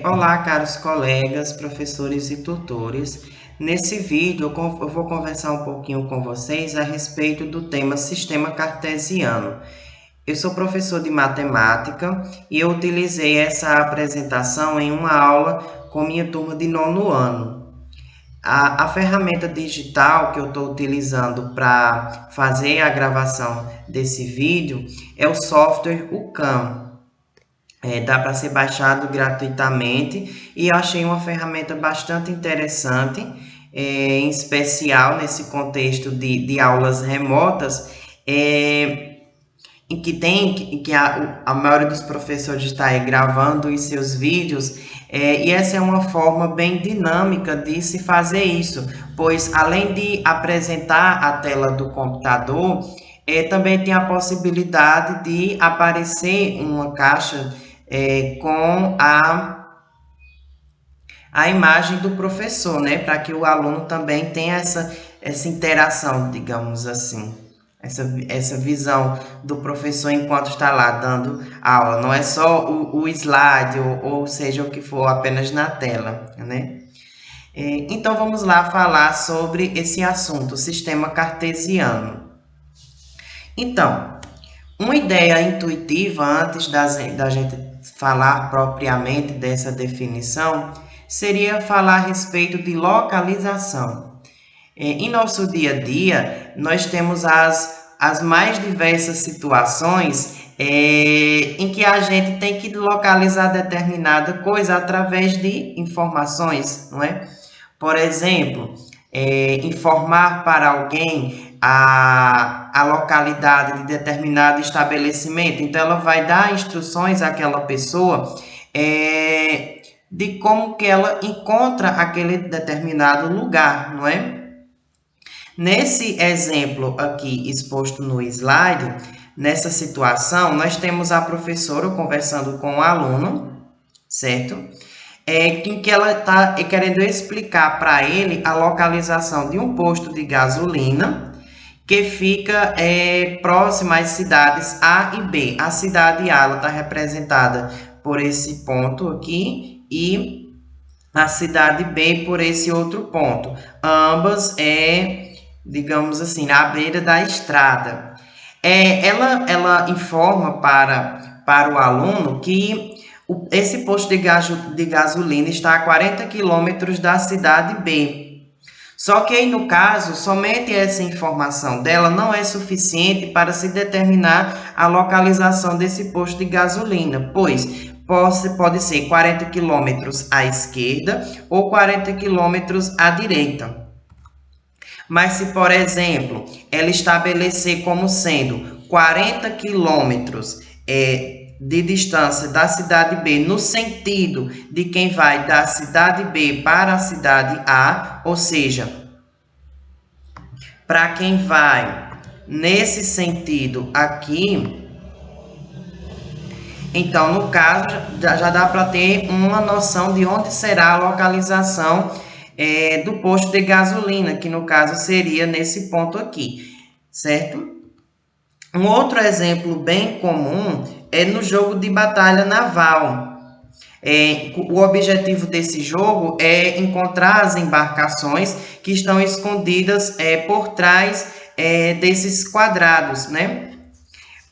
Olá, caros colegas, professores e tutores. Nesse vídeo, eu vou conversar um pouquinho com vocês a respeito do tema Sistema Cartesiano. Eu sou professor de matemática e eu utilizei essa apresentação em uma aula com minha turma de nono ano. A ferramenta digital que eu estou utilizando para fazer a gravação desse vídeo é o software UCAM. Dá para ser baixado gratuitamente e eu achei uma ferramenta bastante interessante, em especial nesse contexto de aulas remotas, em que a maioria dos professores está aí gravando os seus vídeos, e essa é uma forma bem dinâmica de se fazer isso, pois além de apresentar a tela do computador, também tem a possibilidade de aparecer uma caixa com a imagem do professor, né? Para que o aluno também tenha essa interação, digamos assim. Essa visão do professor enquanto está lá dando aula. Não é só o slide, ou seja, o que for, apenas na tela, né? Então vamos lá falar sobre esse assunto, o sistema cartesiano. Então, uma ideia intuitiva antes da gente falar propriamente dessa definição seria falar a respeito de localização. Em nosso dia a dia, nós temos as mais diversas situações em que a gente tem que localizar determinada coisa através de informações, não é? Por exemplo, informar para alguém a localidade de determinado estabelecimento. Então, ela vai dar instruções àquela pessoa de como que ela encontra aquele determinado lugar, não é? Nesse exemplo aqui exposto no slide, nessa situação, nós temos a professora conversando com o aluno, certo? Em que ela está querendo explicar para ele a localização de um posto de gasolina que fica próximo às cidades A e B. A cidade A está representada por esse ponto aqui e a cidade B por esse outro ponto. Ambas digamos assim, na beira da estrada. Ela informa para o aluno que esse posto de gasolina está a 40 quilômetros da cidade B. Só que aí, no caso, somente essa informação dela não é suficiente para se determinar a localização desse posto de gasolina, pois pode ser 40 quilômetros à esquerda ou 40 quilômetros à direita. Mas se, por exemplo, ela estabelecer como sendo 40 quilômetros de distância da cidade B, no sentido de quem vai da cidade B para a cidade A, ou seja, para quem vai nesse sentido aqui, então, no caso, já dá para ter uma noção de onde será a localização do posto de gasolina, que no caso seria nesse ponto aqui, certo? Um outro exemplo bem comum é no jogo de batalha naval. O objetivo desse jogo é encontrar as embarcações que estão escondidas por trás desses quadrados, né?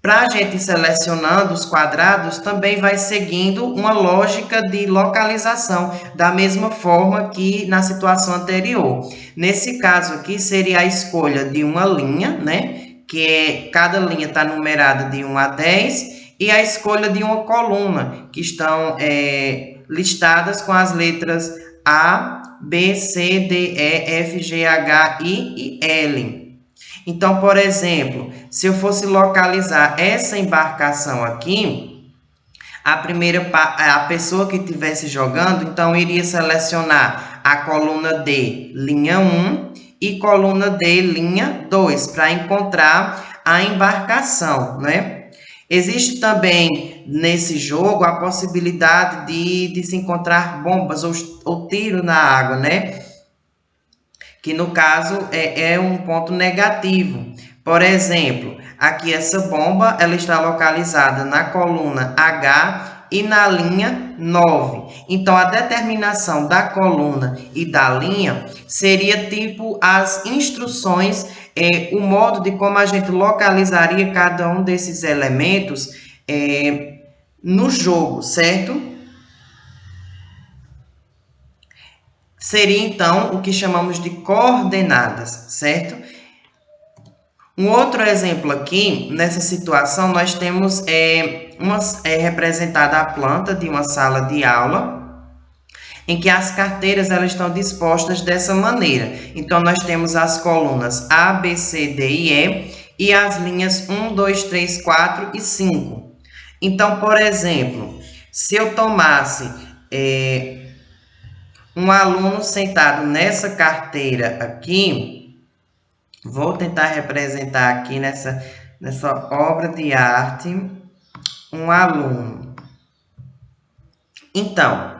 Para a gente selecionando os quadrados, também vai seguindo uma lógica de localização, da mesma forma que na situação anterior. Nesse caso aqui, seria a escolha de uma linha, né? Cada linha está numerada de 1 a 10, e a escolha de uma coluna, que estão listadas com as letras A, B, C, D, E, F, G, H, I e L. Então, por exemplo, se eu fosse localizar essa embarcação aqui, a pessoa que estivesse jogando, então iria selecionar a coluna D, linha 1, e coluna D, linha 2, para encontrar a embarcação, né? Existe também nesse jogo a possibilidade de se encontrar bombas ou tiro na água, né? Que no caso é um ponto negativo. Por exemplo, aqui essa bomba ela está localizada na coluna H e na linha 9. Então, a determinação da coluna e da linha seria tipo as instruções, o modo de como a gente localizaria cada um desses elementos no jogo, certo? Seria, então, o que chamamos de coordenadas, certo? Um outro exemplo aqui, nessa situação, nós temos representada a planta de uma sala de aula, em que as carteiras elas estão dispostas dessa maneira. Então, nós temos as colunas A, B, C, D e E as linhas 1, 2, 3, 4 e 5. Então, por exemplo, se eu tomasse um aluno sentado nessa carteira aqui, vou tentar representar aqui nessa obra de arte um aluno. Então,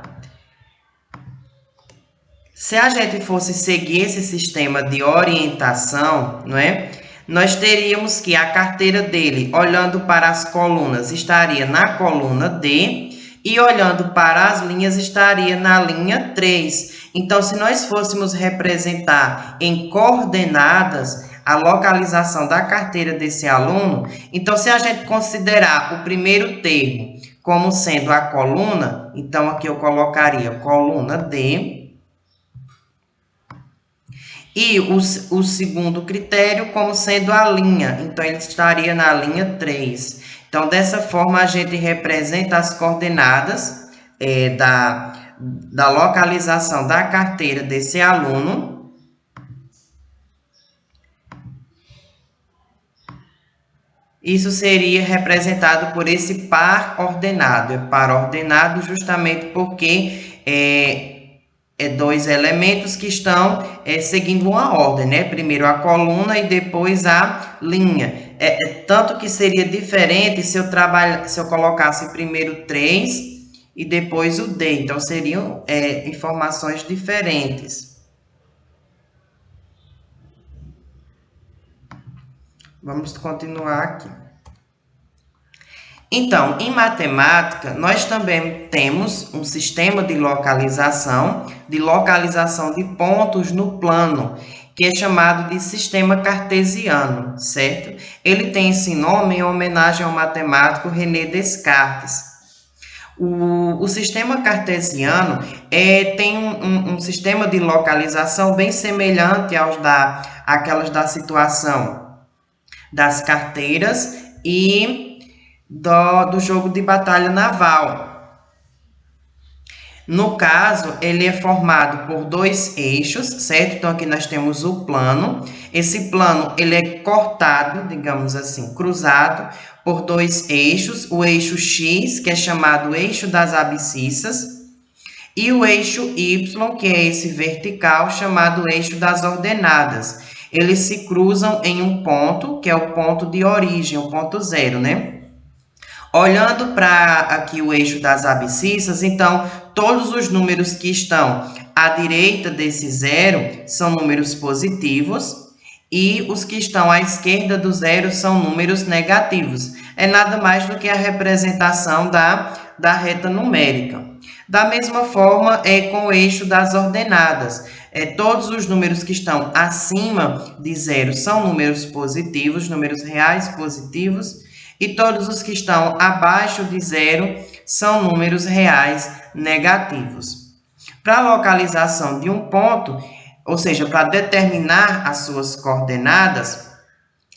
se a gente fosse seguir esse sistema de orientação, não é? Nós teríamos que a carteira dele, olhando para as colunas, estaria na coluna D e olhando para as linhas, estaria na linha 3. Então, se nós fôssemos representar em coordenadas a localização da carteira desse aluno, então, se a gente considerar o primeiro termo como sendo a coluna, então aqui eu colocaria coluna D. E o segundo critério como sendo a linha, então ele estaria na linha 3. Então, dessa forma, a gente representa as coordenadas da localização da carteira desse aluno. Isso seria representado por esse par ordenado. É par ordenado justamente porque dois elementos que estão seguindo uma ordem, né? Primeiro a coluna e depois a linha. Tanto que seria diferente se eu colocasse primeiro 3 e depois o D. Então, seriam informações diferentes. Vamos continuar aqui. Então, em matemática, nós também temos um sistema de localização de pontos no plano, que é chamado de sistema cartesiano, certo? Ele tem esse nome em homenagem ao matemático René Descartes. O sistema cartesiano tem um sistema de localização bem semelhante àquelas da situação das carteiras e do jogo de batalha naval. No caso, ele é formado por dois eixos, certo? Então, aqui nós temos o plano. Esse plano, ele é cortado, digamos assim, cruzado por dois eixos. O eixo X, que é chamado eixo das abscissas, e o eixo Y, que é esse vertical, chamado eixo das ordenadas. Eles se cruzam em um ponto, que é o ponto de origem, o ponto zero, né? Olhando para aqui o eixo das abscissas, então, todos os números que estão à direita desse zero são números positivos e os que estão à esquerda do zero são números negativos. É nada mais do que a representação da reta numérica. Da mesma forma, com o eixo das ordenadas. Todos os números que estão acima de zero são números positivos, números reais positivos, e todos os que estão abaixo de zero são números reais negativos. Para a localização de um ponto, ou seja, para determinar as suas coordenadas,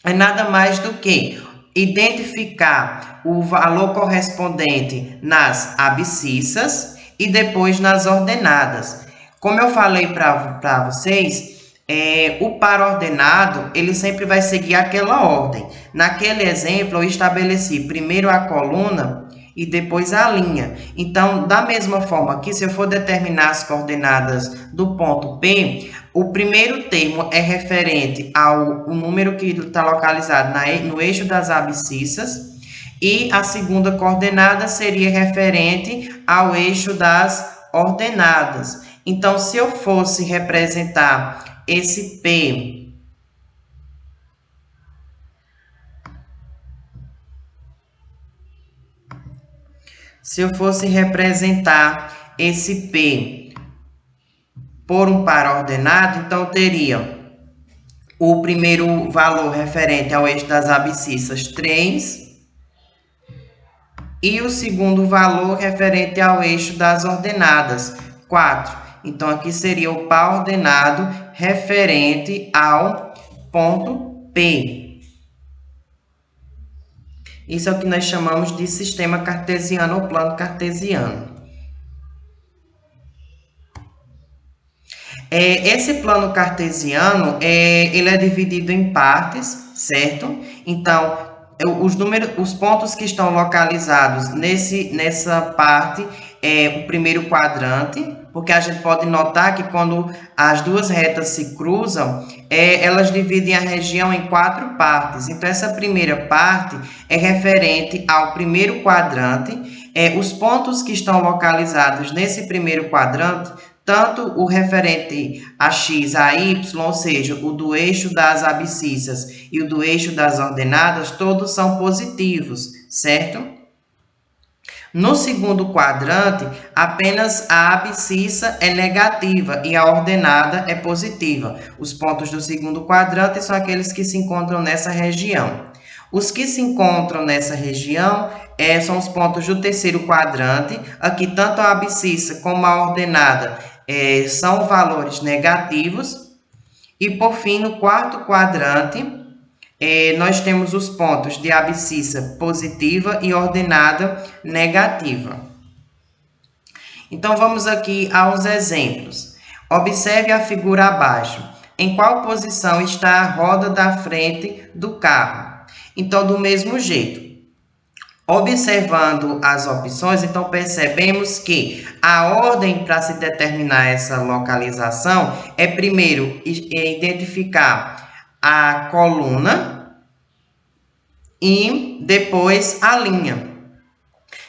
é nada mais do que identificar o valor correspondente nas abscissas e depois nas ordenadas. Como eu falei para vocês, o par ordenado, ele sempre vai seguir aquela ordem. Naquele exemplo, eu estabeleci primeiro a coluna e depois a linha. Então, da mesma forma que se eu for determinar as coordenadas do ponto P, o primeiro termo é referente ao número que está localizado no eixo das abscissas e a segunda coordenada seria referente ao eixo das ordenadas. Então, se eu fosse representar esse P Se eu fosse representar esse P por um par ordenado, então eu teria o primeiro valor referente ao eixo das abscissas, 3, e o segundo valor referente ao eixo das ordenadas, 4. Então, aqui seria o par ordenado referente ao ponto P. Isso é o que nós chamamos de sistema cartesiano ou plano cartesiano. Esse plano cartesiano, ele é dividido em partes, certo? Então, os pontos que estão localizados nessa parte é o primeiro quadrante, porque a gente pode notar que quando as duas retas se cruzam, elas dividem a região em 4 partes. Então, essa primeira parte é referente ao primeiro quadrante. Os pontos que estão localizados nesse primeiro quadrante, tanto o referente a x, a y, ou seja, o do eixo das abscissas e o do eixo das ordenadas, todos são positivos, certo? No segundo quadrante, apenas a abscissa é negativa e a ordenada é positiva. Os pontos do segundo quadrante são aqueles que se encontram nessa região. Os que se encontram nessa região são os pontos do terceiro quadrante. Aqui, tanto a abscissa como a ordenada são valores negativos. E, por fim, no quarto quadrante, nós temos os pontos de abscissa positiva e ordenada negativa. Então, vamos aqui aos exemplos. Observe a figura abaixo. Em qual posição está a roda da frente do carro? Então, do mesmo jeito, observando as opções, então percebemos que a ordem para se determinar essa localização é primeiro identificar a coluna e depois a linha.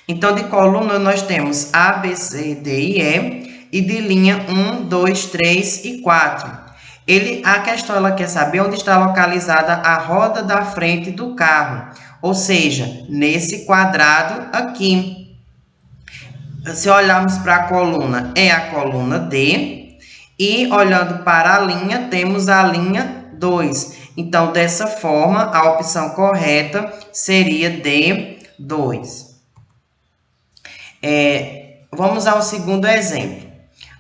Então, de coluna nós temos A, B, C, D e E, de linha 1, 2, 3 e 4. A questão ela quer saber onde está localizada a roda da frente do carro, ou seja, nesse quadrado aqui. Se olharmos para a coluna, é a coluna D, e olhando para a linha, temos a linha 2. Então, dessa forma, a opção correta seria D2. Vamos ao segundo exemplo.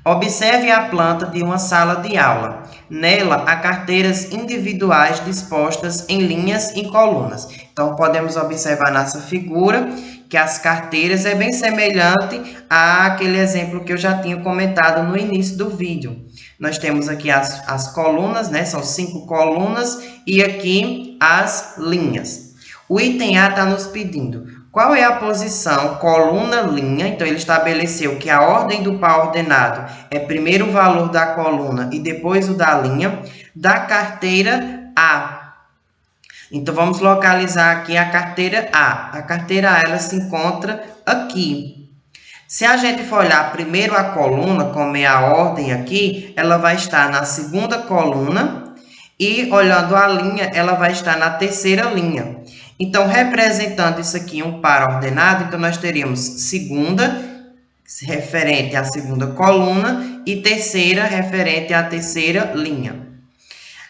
Observe a planta de uma sala de aula. Nela, há carteiras individuais dispostas em linhas e colunas. Então, podemos observar nessa figura que as carteiras é bem semelhante àquele exemplo que eu já tinha comentado no início do vídeo. Nós temos aqui as colunas, né? São 5 colunas e aqui as linhas. O item A está nos pedindo qual é a posição coluna-linha. Então, ele estabeleceu que a ordem do par ordenado é primeiro o valor da coluna e depois o da linha, da carteira A. Então, vamos localizar aqui a carteira A. A carteira A, ela se encontra aqui. Se a gente for olhar primeiro a coluna, como é a ordem aqui, ela vai estar na segunda coluna e, olhando a linha, ela vai estar na terceira linha. Então, representando isso aqui um par ordenado, então nós teríamos segunda, referente à segunda coluna, e terceira, referente à terceira linha.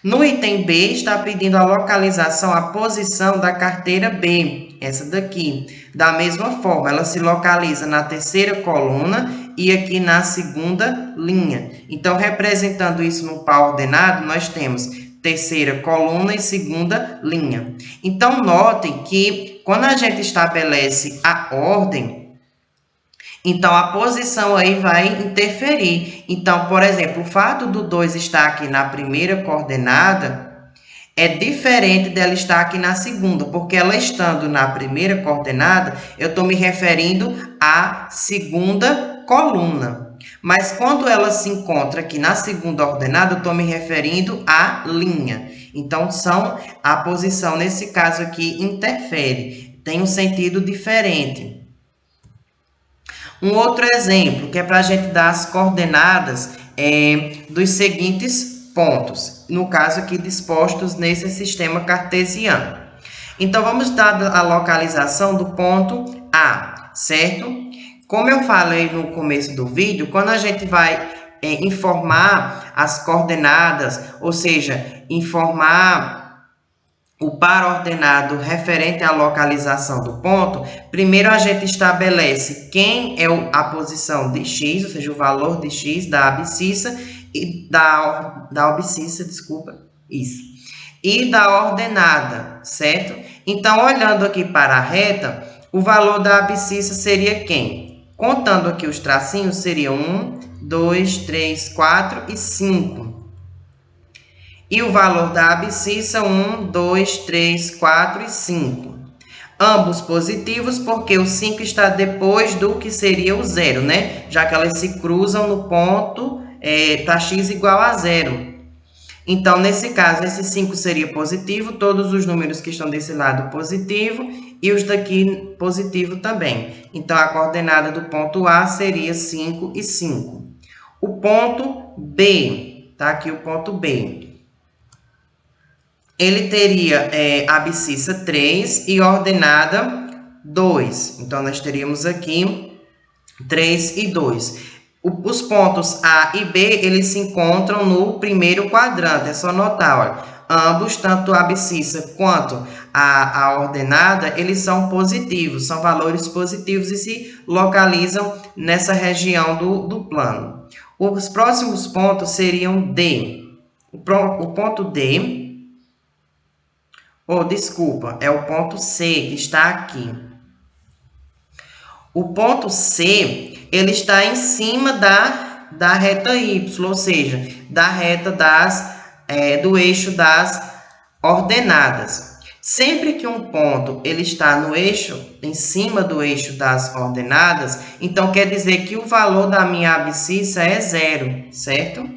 No item B, está pedindo a localização, a posição da carteira B, essa daqui. Da mesma forma, ela se localiza na terceira coluna e aqui na segunda linha. Então, representando isso num par ordenado, nós temos terceira coluna e segunda linha. Então, notem que quando a gente estabelece a ordem, então a posição aí vai interferir. Então, por exemplo, o fato do 2 estar aqui na primeira coordenada é diferente dela estar aqui na segunda, porque ela estando na primeira coordenada, eu estou me referindo à segunda coluna. Mas quando ela se encontra aqui na segunda ordenada, eu estou me referindo à linha. Então, a posição, nesse caso aqui, interfere. Tem um sentido diferente. Um outro exemplo, que é para a gente dar as coordenadas dos seguintes pontos. No caso aqui, dispostos nesse sistema cartesiano. Então, vamos dar a localização do ponto A, certo? Como eu falei no começo do vídeo, quando a gente vai informar as coordenadas, ou seja, informar o par ordenado referente à localização do ponto, primeiro a gente estabelece quem é a posição de x, ou seja, o valor de x da abscissa e da abscissa, desculpa, isso, e da ordenada, certo? Então, olhando aqui para a reta, o valor da abscissa seria quem? Contando aqui os tracinhos, seriam 1, 2, 3, 4 e 5. E o valor da abscissa, 1, 2, 3, 4 e 5. Ambos positivos, porque o 5 está depois do que seria o 0, né? Já que elas se cruzam no ponto para x igual a 0. Então, nesse caso, esse 5 seria positivo, todos os números que estão desse lado positivo e os daqui positivo também. Então, a coordenada do ponto A seria 5 e 5. O ponto B, tá aqui o ponto B. Ele teria abscissa 3 e ordenada 2. Então, nós teríamos aqui 3 e 2. Os pontos A e B, eles se encontram no primeiro quadrante. É só notar, olha, ambos, tanto a abscissa quanto a ordenada, eles são positivos, são valores positivos e se localizam nessa região do plano. Os próximos pontos seriam D. O ponto D, desculpa, é o ponto C, que está aqui. O ponto C, ele está em cima da reta Y, ou seja, da reta do eixo das ordenadas. Sempre que um ponto ele está no eixo, em cima do eixo das ordenadas, então quer dizer que o valor da minha abscissa é 0, certo?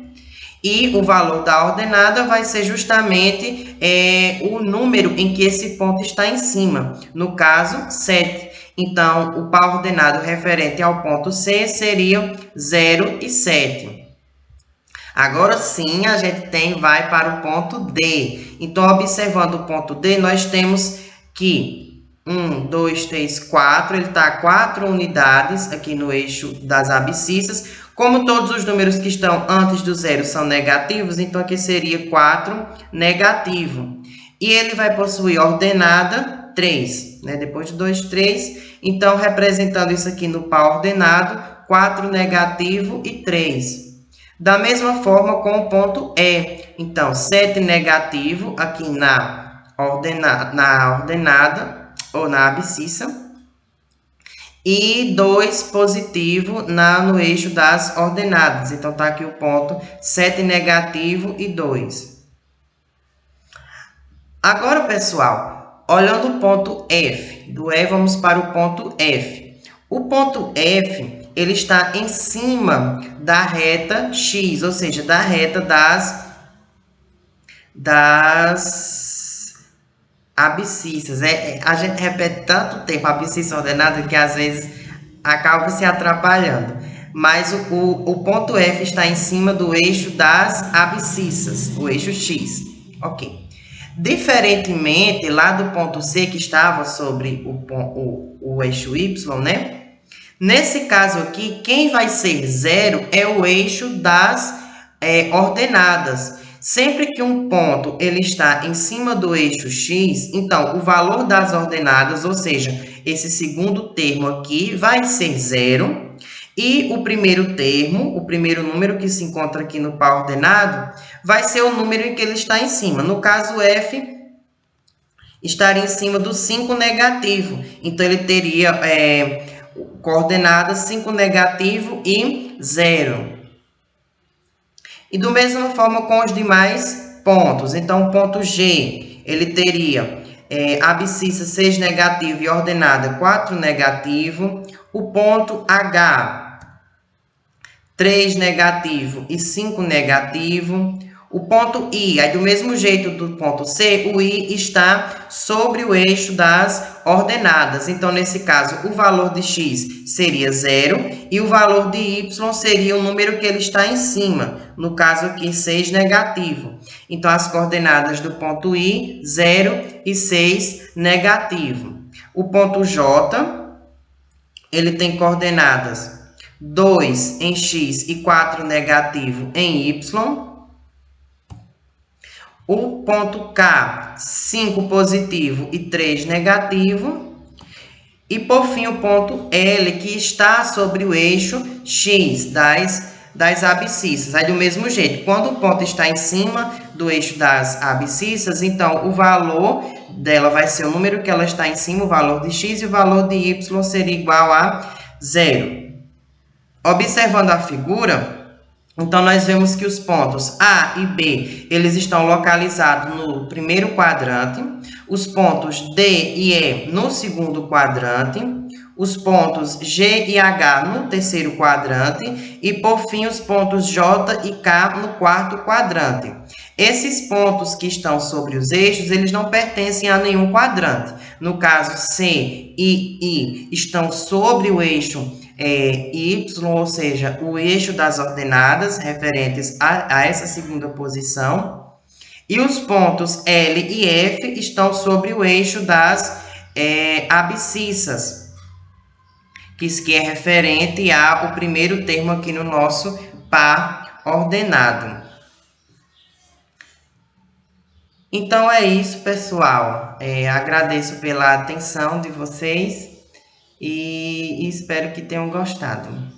E o valor da ordenada vai ser justamente o número em que esse ponto está em cima, no caso, 7. Então, o par ordenado referente ao ponto C seria 0 e 7. Agora sim, a gente vai para o ponto D. Então, observando o ponto D, nós temos que 1, 2, 3, 4, ele está a 4 unidades aqui no eixo das abscissas. Como todos os números que estão antes do zero são negativos, então aqui seria 4 negativo. E ele vai possuir ordenada 3, né? Depois de 2, 3. Então, representando isso aqui no par ordenado, 4 negativo e 3. Da mesma forma com o ponto E. Então, 7 negativo aqui na ordenada ou na abscissa. E 2 positivo no eixo das ordenadas. Então, está aqui o ponto 7 negativo e 2. Agora, pessoal, olhando o ponto F, do E vamos para o ponto F. O ponto F, ele está em cima da reta X, ou seja, da reta das abscissas. A gente repete tanto tempo a abscissa ordenada que às vezes acaba se atrapalhando. Mas o ponto F está em cima do eixo das abscissas, o eixo X. Ok. Diferentemente lá do ponto C, que estava sobre o eixo Y, né? Nesse caso aqui, quem vai ser 0 é o eixo das ordenadas. Sempre que um ponto ele está em cima do eixo X, então o valor das ordenadas, ou seja, esse segundo termo aqui, vai ser 0. E o primeiro termo, o primeiro número que se encontra aqui no par ordenado, vai ser o número em que ele está em cima. No caso, F estaria em cima do 5 negativo. Então, ele teria coordenadas 5 negativo e 0. E da mesma forma com os demais pontos. Então, o ponto G, ele teria abscissa 6 negativo e ordenada 4 negativo. O ponto H, 3 negativo e 5 negativo. O ponto I, aí do mesmo jeito do ponto C, o I está sobre o eixo das ordenadas. Então, nesse caso, o valor de X seria 0 e o valor de Y seria o número que ele está em cima. No caso aqui, 6 negativo. Então, as coordenadas do ponto I, 0 e 6 negativo. O ponto J, ele tem coordenadas 2 em x e 4 negativo em y. O ponto K, 5 positivo e 3 negativo. E, por fim, o ponto L, que está sobre o eixo X das abscissas. Aí, do mesmo jeito, quando o ponto está em cima do eixo das abscissas, então, o valor dela vai ser o número que ela está em cima, o valor de X, e o valor de Y seria igual a 0. Observando a figura, então, nós vemos que os pontos A e B, eles estão localizados no primeiro quadrante, os pontos D e E no segundo quadrante, os pontos G e H no terceiro quadrante e, por fim, os pontos J e K no quarto quadrante. Esses pontos que estão sobre os eixos, eles não pertencem a nenhum quadrante. No caso, C e I estão sobre o eixo Y, ou seja, o eixo das ordenadas referentes a essa segunda posição, e os pontos L e F estão sobre o eixo das abscissas, que é referente ao primeiro termo aqui no nosso par ordenado. Então é isso, pessoal. Agradeço pela atenção de vocês e espero que tenham gostado.